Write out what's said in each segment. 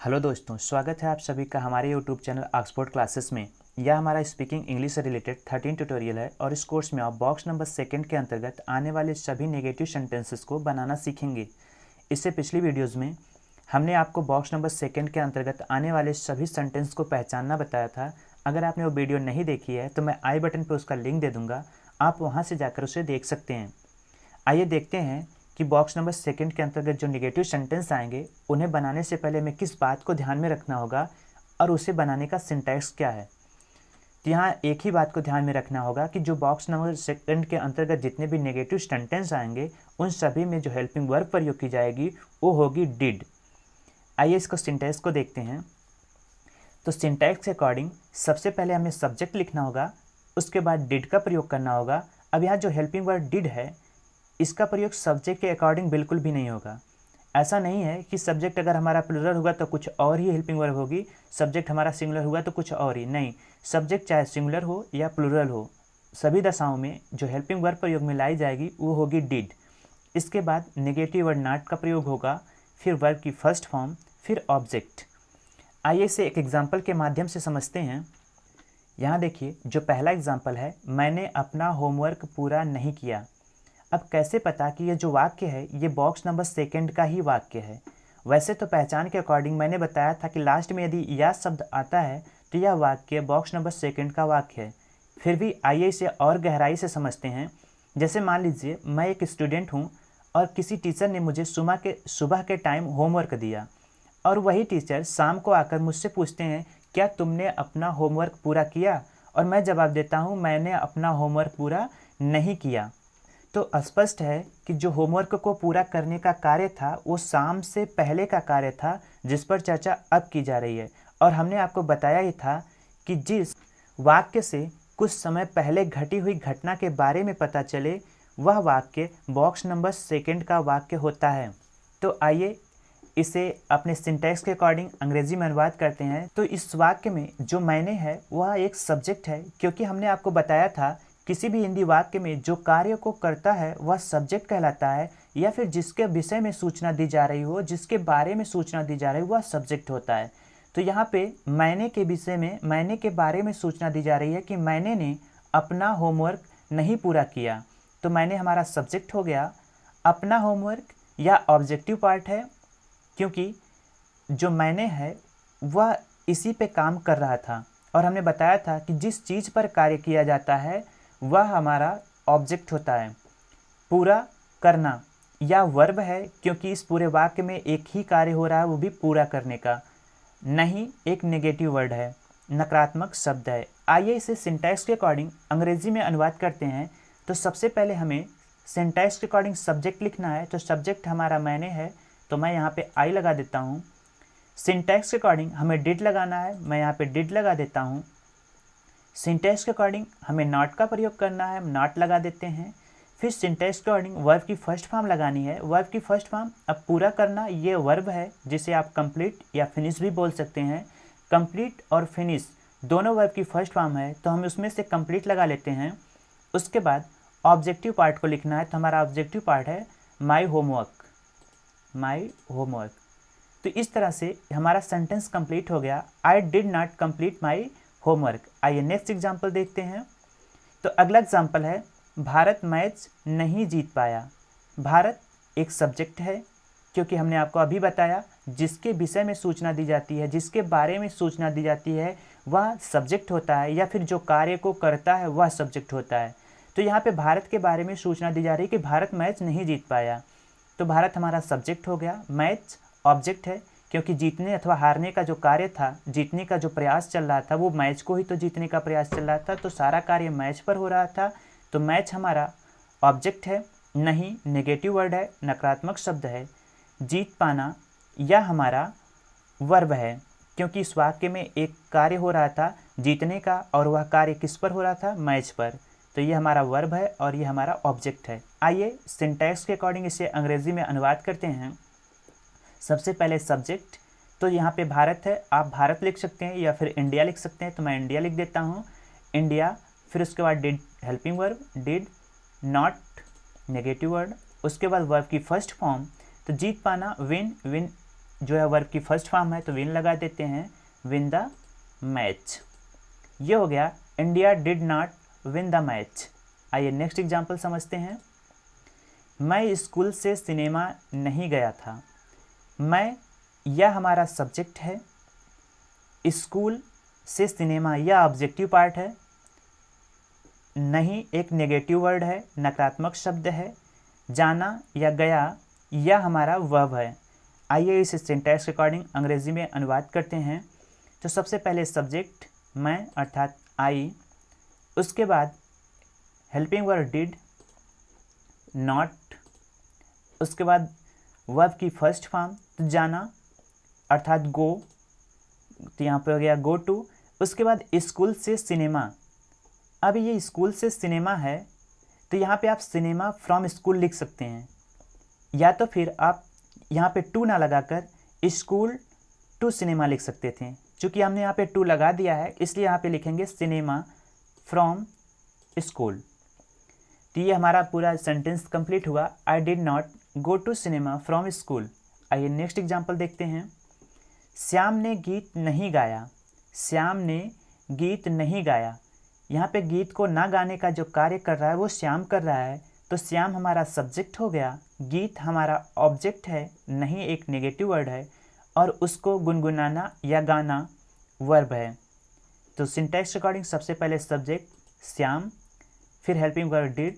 Hello दोस्तों, स्वागत है आप सभी का हमारे यूट्यूब चैनल ऑक्सफोर्ड क्लासेस में। यह हमारा स्पीकिंग इंग्लिश से रिलेटेड 13 ट्यूटोरियल है और इस कोर्स में आप बॉक्स नंबर सेकंड के अंतर्गत आने वाले सभी नेगेटिव सेंटेंसेस को बनाना सीखेंगे। इससे पिछली वीडियोज़ में हमने आपको बॉक्स नंबर सेकंड के अंतर्गत आने वाले सभी सेंटेंस को पहचानना बताया था। अगर आपने वो वीडियो नहीं देखी है तो मैं आई बटन पर उसका लिंक दे दूँगा, आप वहाँ से जाकर उसे देख सकते हैं। आइए देखते हैं कि बॉक्स नंबर सेकंड के अंतर्गत जो नेगेटिव सेंटेंस आएंगे उन्हें बनाने से पहले हमें किस बात को ध्यान में रखना होगा और उसे बनाने का सिंटैक्स क्या है। तो यहाँ एक ही बात को ध्यान में रखना होगा कि जो बॉक्स नंबर सेकंड के अंतर्गत जितने भी नेगेटिव सेंटेंस आएंगे उन सभी में जो हेल्पिंग वर्ब प्रयोग की जाएगी वो होगी डिड। आइए इसको सिंटैक्स को देखते हैं। तो सिंटैक्स के अकॉर्डिंग सबसे पहले हमें सब्जेक्ट लिखना होगा, उसके बाद डिड का प्रयोग करना होगा। अब यहाँ जो हेल्पिंग वर्ब डिड है इसका प्रयोग सब्जेक्ट के अकॉर्डिंग बिल्कुल भी नहीं होगा। ऐसा नहीं है कि सब्जेक्ट अगर हमारा प्लूरल होगा तो कुछ और ही हेल्पिंग वर्ब होगी, सब्जेक्ट हमारा सिंगुलर हुआ तो कुछ और ही। नहीं, सब्जेक्ट चाहे सिंगुलर हो या प्लूरल हो, सभी दशाओं में जो हेल्पिंग वर्ब प्रयोग में लाई जाएगी वो होगी डिड। इसके बाद नेगेटिव वर्ड नॉट का प्रयोग होगा, फिर वर्ब की फर्स्ट फॉर्म, फिर ऑब्जेक्ट। आइए इसे एक एग्जाम्पल के माध्यम से समझते हैं। यहाँ देखिए, जो पहला एग्जाम्पल है, मैंने अपना होमवर्क पूरा नहीं किया। अब कैसे पता कि ये जो वाक्य है ये बॉक्स नंबर सेकंड का ही वाक्य है। वैसे तो पहचान के अकॉर्डिंग मैंने बताया था कि लास्ट में यदि या शब्द आता है तो यह वाक्य बॉक्स नंबर सेकंड का वाक्य है। फिर भी आइए इसे और गहराई से समझते हैं। जैसे मान लीजिए मैं एक स्टूडेंट हूँ और किसी टीचर ने मुझे सुबह के टाइम होमवर्क दिया और वही टीचर शाम को आकर मुझसे पूछते हैं क्या तुमने अपना होमवर्क पूरा किया, और मैं जवाब देता हूँ मैंने अपना होमवर्क पूरा नहीं किया। तो स्पष्ट है कि जो होमवर्क को पूरा करने का कार्य था वो शाम से पहले का कार्य था जिस पर चर्चा अब की जा रही है। और हमने आपको बताया ही था कि जिस वाक्य से कुछ समय पहले घटी हुई घटना के बारे में पता चले वह वाक्य बॉक्स नंबर सेकंड का वाक्य होता है। तो आइए इसे अपने सिंटैक्स के अकॉर्डिंग अंग्रेजी में अनुवाद करते हैं। तो इस वाक्य में जो मैंने है वह एक सब्जेक्ट है, क्योंकि हमने आपको बताया था किसी भी हिंदी वाक्य में जो कार्य को करता है वह सब्जेक्ट कहलाता है, या फिर जिसके विषय में सूचना दी जा रही हो, जिसके बारे में सूचना दी जा रही हो वह सब्जेक्ट होता है। तो यहाँ पे मैंने के विषय में, मैंने के बारे में सूचना दी जा रही है कि मैंने ने अपना होमवर्क नहीं पूरा किया, तो मैंने हमारा सब्जेक्ट हो गया। अपना होमवर्क या ऑब्जेक्टिव पार्ट है, क्योंकि जो मैंने है वह इसी पे काम कर रहा था। और हमने बताया था कि जिस चीज़ पर कार्य किया जाता है वह हमारा ऑब्जेक्ट होता है। पूरा करना या वर्ब है, क्योंकि इस पूरे वाक्य में एक ही कार्य हो रहा है, वो भी पूरा करने का। नहीं एक नेगेटिव वर्ड है, नकारात्मक शब्द है। आइए इसे सिंटैक्स के अकॉर्डिंग अंग्रेजी में अनुवाद करते हैं। तो सबसे पहले हमें सिंटैक्स के अकॉर्डिंग सब्जेक्ट लिखना है। तो सब्जेक्ट हमारा मैंने है, तो मैं यहाँ पे आई लगा देता हूँ। सिंटैक्स के अकॉर्डिंग हमें डिड लगाना है, मैं यहाँ पे डिड लगा देता हूँ। सिंटैक्स के अकॉर्डिंग हमें नॉट का प्रयोग करना है, हम नॉट लगा देते हैं। फिर सिंटैक्स के अकॉर्डिंग वर्ब की फर्स्ट फॉर्म लगानी है। वर्ब की फर्स्ट फॉर्म, अब पूरा करना ये वर्ब है जिसे आप कंप्लीट या फिनिश भी बोल सकते हैं। कंप्लीट और फिनिश दोनों वर्ब की फर्स्ट फॉर्म है, तो हम उसमें से कंप्लीट लगा लेते हैं। उसके बाद ऑब्जेक्टिव पार्ट को लिखना है, तो हमारा ऑब्जेक्टिव पार्ट है माई होमवर्क, माई होमवर्क। तो इस तरह से हमारा सेंटेंस कंप्लीट हो गया, आई did not complete my homework. आइए नेक्स्ट एग्जाम्पल देखते हैं। तो अगला एग्जाम्पल है भारत मैच नहीं जीत पाया। भारत एक सब्जेक्ट है, क्योंकि हमने आपको अभी बताया जिसके विषय में सूचना दी जाती है, जिसके बारे में सूचना दी जाती है वह सब्जेक्ट होता है, या फिर जो कार्य को करता है वह सब्जेक्ट होता है। तो यहाँ पे भारत के बारे में सूचना दी जा रही है कि भारत मैच नहीं जीत पाया, तो भारत हमारा सब्जेक्ट हो गया। मैच ऑब्जेक्ट है, क्योंकि जीतने अथवा हारने का जो कार्य था, जीतने का जो प्रयास चल रहा था वो मैच को ही तो जीतने का प्रयास चल रहा था, तो सारा कार्य मैच पर हो रहा था, तो मैच हमारा ऑब्जेक्ट है। नहीं नेगेटिव वर्ड है, नकारात्मक शब्द है। जीत पाना यह हमारा वर्ब है, क्योंकि इस वाक्य में एक कार्य हो रहा था जीतने का, और वह कार्य किस पर हो रहा था, मैच पर, तो ये हमारा वर्ब है और ये हमारा ऑब्जेक्ट है। आइए सिंटैक्स के अकॉर्डिंग इसे अंग्रेजी में अनुवाद करते हैं। सबसे पहले सब्जेक्ट, तो यहाँ पे भारत है, आप भारत लिख सकते हैं या फिर इंडिया लिख सकते हैं, तो मैं इंडिया लिख देता हूँ, इंडिया। फिर उसके बाद did helping verb, did not negative word. उसके बाद वर्ब की फर्स्ट फॉर्म, तो जीत पाना विन, विन जो है वर्ब की फर्स्ट फॉर्म है तो विन लगा देते हैं, विन द मैच। ये हो गया India did not win the match. आइए नेक्स्ट एग्जाम्पल समझते हैं। मैं स्कूल से सिनेमा नहीं गया था। मैं, यह हमारा सब्जेक्ट है, स्कूल से सिनेमा यह ऑब्जेक्टिव पार्ट है, नहीं एक नेगेटिव वर्ड है, नकारात्मक शब्द है, जाना या गया यह हमारा वर्ब है। आइए इस सिंटैक्स के अकॉर्डिंग अंग्रेजी में अनुवाद करते हैं। तो सबसे पहले सब्जेक्ट मैं अर्थात आई, उसके बाद हेल्पिंग वर्ब डिड, नॉट, उसके बाद वर्ब की फर्स्ट फॉर्म तो जाना अर्थात गो, तो यहाँ पे हो गया गो टू। उसके बाद स्कूल से सिनेमा, अब ये स्कूल से सिनेमा है तो यहाँ पे आप सिनेमा फ्रॉम स्कूल लिख सकते हैं, या तो फिर आप यहाँ पे टू ना लगाकर स्कूल टू सिनेमा लिख सकते थे। चूँकि हमने यहाँ पे टू लगा दिया है इसलिए यहाँ पे लिखेंगे सिनेमा फ्रॉम स्कूल। तो ये हमारा पूरा सेंटेंस कंप्लीट हुआ, I did not go to cinema from school. आइए नेक्स्ट एग्जाम्पल देखते हैं। श्याम ने गीत नहीं गाया। श्याम ने गीत नहीं गाया, यहाँ पे गीत को ना गाने का जो कार्य कर रहा है वो श्याम कर रहा है, तो श्याम हमारा सब्जेक्ट हो गया, गीत हमारा ऑब्जेक्ट है, नहीं एक नेगेटिव वर्ड है, और उसको गुनगुनाना या गाना वर्ब है। तो सिंटैक्स अकॉर्डिंग सबसे पहले सब्जेक्ट श्याम, फिर हेल्पिंग वर्ब डिड,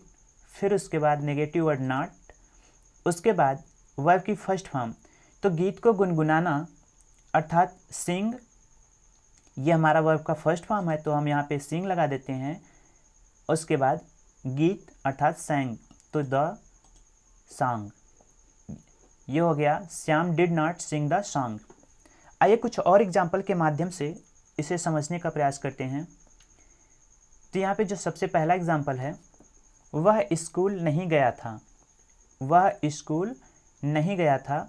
फिर उसके बाद नेगेटिव वर्ड नॉट, उसके बाद वर्ब की फर्स्ट फॉर्म। तो गीत को गुनगुनाना अर्थात सिंग, ये हमारा वर्ब का फर्स्ट फॉर्म है तो हम यहाँ पे सिंग लगा देते हैं। उसके बाद गीत अर्थात सैंग, तो द सॉन्ग। ये हो गया Shyam did not sing the song. आइए कुछ और एग्जाम्पल के माध्यम से इसे समझने का प्रयास करते हैं। तो यहाँ पे जो सबसे पहला एग्जाम्पल है, वह स्कूल नहीं गया था। वह स्कूल नहीं गया था,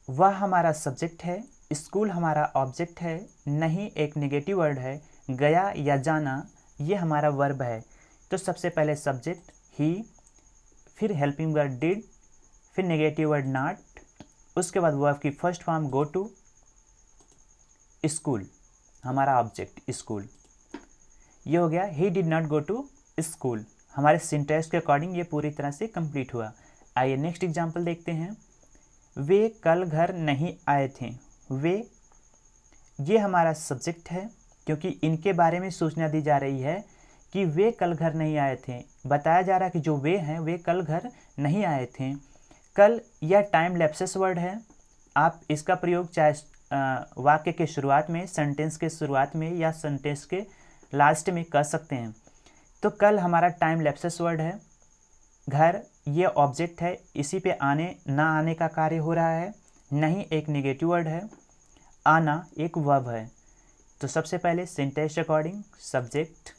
वह हमारा सब्जेक्ट है, स्कूल हमारा ऑब्जेक्ट है, नहीं एक नेगेटिव वर्ड है, गया या जाना ये हमारा वर्ब है। तो सबसे पहले सब्जेक्ट ही, फिर हेल्पिंग वर्ड डिड, फिर नेगेटिव वर्ड नॉट, उसके बाद वर्ब की first form go to, school हमारा ऑब्जेक्ट स्कूल। ये हो गया he did not go to school. हमारे सिंटैक्स के अकॉर्डिंग ये पूरी तरह से कंप्लीट हुआ। आइए नेक्स्ट एग्जाम्पल देखते हैं। वे कल घर नहीं आए थे। वे, ये हमारा सब्जेक्ट है क्योंकि इनके बारे में सूचना दी जा रही है कि वे कल घर नहीं आए थे। बताया जा रहा है कि जो वे हैं वे कल घर नहीं आए थे। कल यह टाइम लैप्सेस वर्ड है, आप इसका प्रयोग चाहे वाक्य के शुरुआत में, सेंटेंस के शुरुआत में या सेंटेंस के लास्ट में कर सकते हैं। तो कल हमारा टाइम लैप्सेस वर्ड है। घर ये ऑब्जेक्ट है, इसी पे आने ना आने का कार्य हो रहा है, नहीं एक नेगेटिव वर्ड है, आना एक वर्ब है। तो सबसे पहले सिंटैक्स अकॉर्डिंग सब्जेक्ट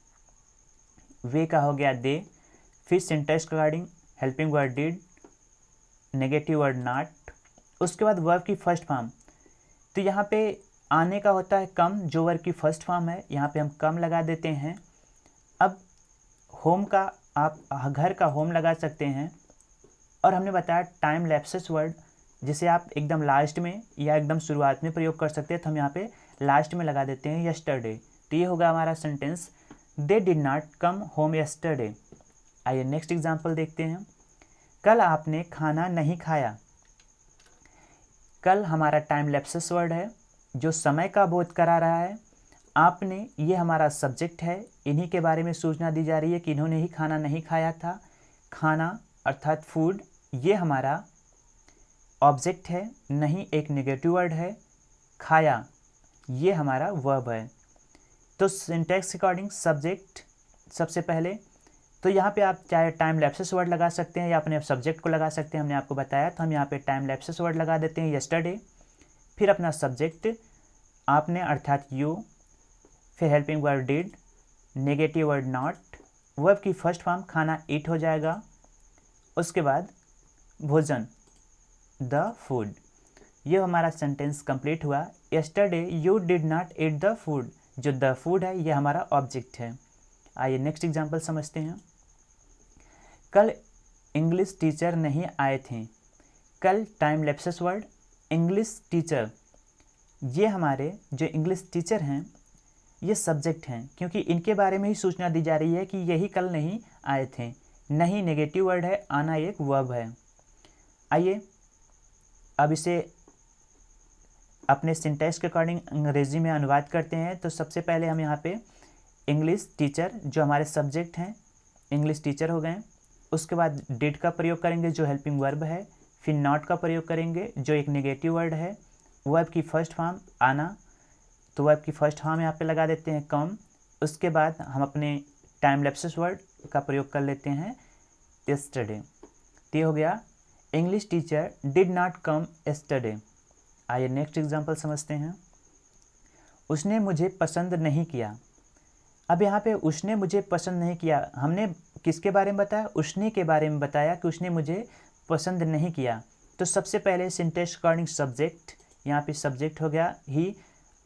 वे का हो गया दे, फिर syntax according helping word did, negative word not, उसके बाद वर्ब की फर्स्ट फॉर्म। तो यहाँ पे आने का होता है कम, जो वर्ब की फर्स्ट फॉर्म है, यहाँ पे हम कम लगा देते हैं। अब होम का आप घर का होम लगा सकते हैं, और हमने बताया टाइम लैप्सेस वर्ड जिसे आप एकदम लास्ट में या एकदम शुरुआत में प्रयोग कर सकते हैं, तो हम यहाँ पे लास्ट में लगा देते हैं यस्टरडे। तो ये होगा हमारा sentence, they did not come home yesterday. आइए नेक्स्ट एग्जाम्पल देखते हैं। कल आपने खाना नहीं खाया। कल हमारा टाइम लैप्सेस वर्ड है जो समय का बोध करा रहा है। आपने, ये हमारा सब्जेक्ट है, इन्हीं के बारे में सूचना दी जा रही है कि इन्होंने ही खाना नहीं खाया था। खाना अर्थात फूड ये हमारा ऑब्जेक्ट है, नहीं एक नेगेटिव वर्ड है, खाया ये हमारा वर्ब है। तो सिंटैक्स अकॉर्डिंग सब्जेक्ट सबसे पहले, तो यहाँ पे आप चाहे टाइम लैप्सेस वर्ड लगा सकते हैं या अपने सब्जेक्ट को लगा सकते हैं, हमने आपको बताया। तो हम यहाँ पे टाइम लैप्सेस वर्ड लगा देते हैं यस्टरडे, फिर अपना सब्जेक्ट आपने अर्थात यू, फिर helping word did, negative word not, verb की फर्स्ट फॉर्म खाना ईट हो जाएगा, उसके बाद भोजन द फूड। ये हमारा सेंटेंस कंप्लीट हुआ। Yesterday you did not eat the food, जो द फूड है ये हमारा ऑब्जेक्ट है। आइए नेक्स्ट एग्जांपल समझते हैं। कल इंग्लिश टीचर नहीं आए थे। कल time lapses word, English teacher, ये हमारे जो इंग्लिश टीचर हैं ये सब्जेक्ट हैं, क्योंकि इनके बारे में ही सूचना दी जा रही है कि यही कल नहीं आए थे। नहीं नेगेटिव वर्ड है, आना एक वर्ब है। आइए अब इसे अपने सिंटैक्स के अकॉर्डिंग अंग्रेजी में अनुवाद करते हैं। तो सबसे पहले हम यहाँ पे इंग्लिश टीचर जो हमारे सब्जेक्ट हैं, इंग्लिश टीचर हो गए। उसके बाद डिड का प्रयोग करेंगे जो हेल्पिंग वर्ब है। फिर नॉट का प्रयोग करेंगे जो एक नेगेटिव वर्ड है। वर्ब की फर्स्ट फॉर्म आना, तो वर्ब की फर्स्ट फॉर्म यहाँ पे लगा देते हैं कम। उसके बाद हम अपने टाइम लैप्सेस वर्ड का प्रयोग कर लेते हैं यस्टरडे। तो ये हो गया English teacher did not come yesterday. आइए नेक्स्ट एग्जांपल समझते हैं। उसने मुझे पसंद नहीं किया। अब यहाँ पे उसने मुझे पसंद नहीं किया, हमने किसके बारे में बताया? उसने के बारे में बताया कि उसने मुझे पसंद नहीं किया। तो सबसे पहले सिंटैक्स अकॉर्डिंग सब्जेक्ट, यहाँ पे सब्जेक्ट हो गया ही।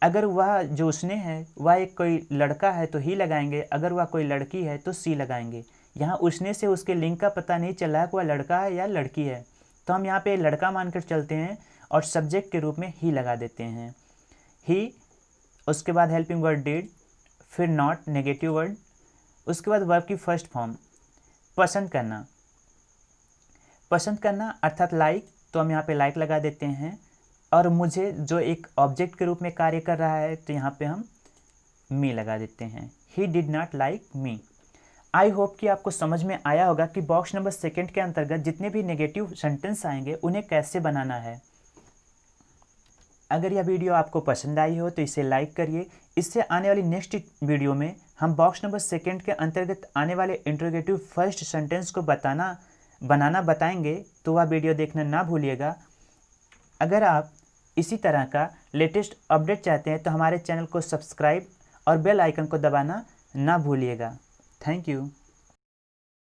अगर वह जो उसने है वह एक कोई लड़का है तो ही लगाएंगे, अगर वह कोई लड़की है तो सी लगाएंगे। यहाँ उसने से उसके लिंग का पता नहीं चला है कि वह लड़का है या लड़की है, तो हम यहाँ पे लड़का मानकर चलते हैं और सब्जेक्ट के रूप में ही लगा देते हैं ही। उसके बाद हेल्पिंग वर्ड डिड, फिर नॉट नेगेटिव वर्ड। उसके बाद वर्ब की फर्स्ट फॉर्म पसंद करना। पसंद करना अर्थात लाइक, तो हम यहाँ पे लाइक लगा देते हैं। और मुझे जो एक ऑब्जेक्ट के रूप में कार्य कर रहा है तो यहाँ पे हम मी लगा देते हैं। ही did not like me. I hope कि आपको समझ में आया होगा कि बॉक्स नंबर 2 के अंतर्गत जितने भी नेगेटिव सेंटेंस आएंगे उन्हें कैसे बनाना है। अगर यह वीडियो आपको पसंद आई हो तो इसे लाइक करिए। इससे आने वाली नेक्स्ट वीडियो में हम बॉक्स नंबर 2 के अंतर्गत आने वाले इंट्रोगेटिव फर्स्ट सेंटेंस को बनाना बताएंगे, तो वह वीडियो देखना ना भूलिएगा। अगर आप इसी तरह का लेटेस्ट अपडेट चाहते हैं तो हमारे चैनल को सब्सक्राइब और बेल आइकन को दबाना ना भूलिएगा। Thank you.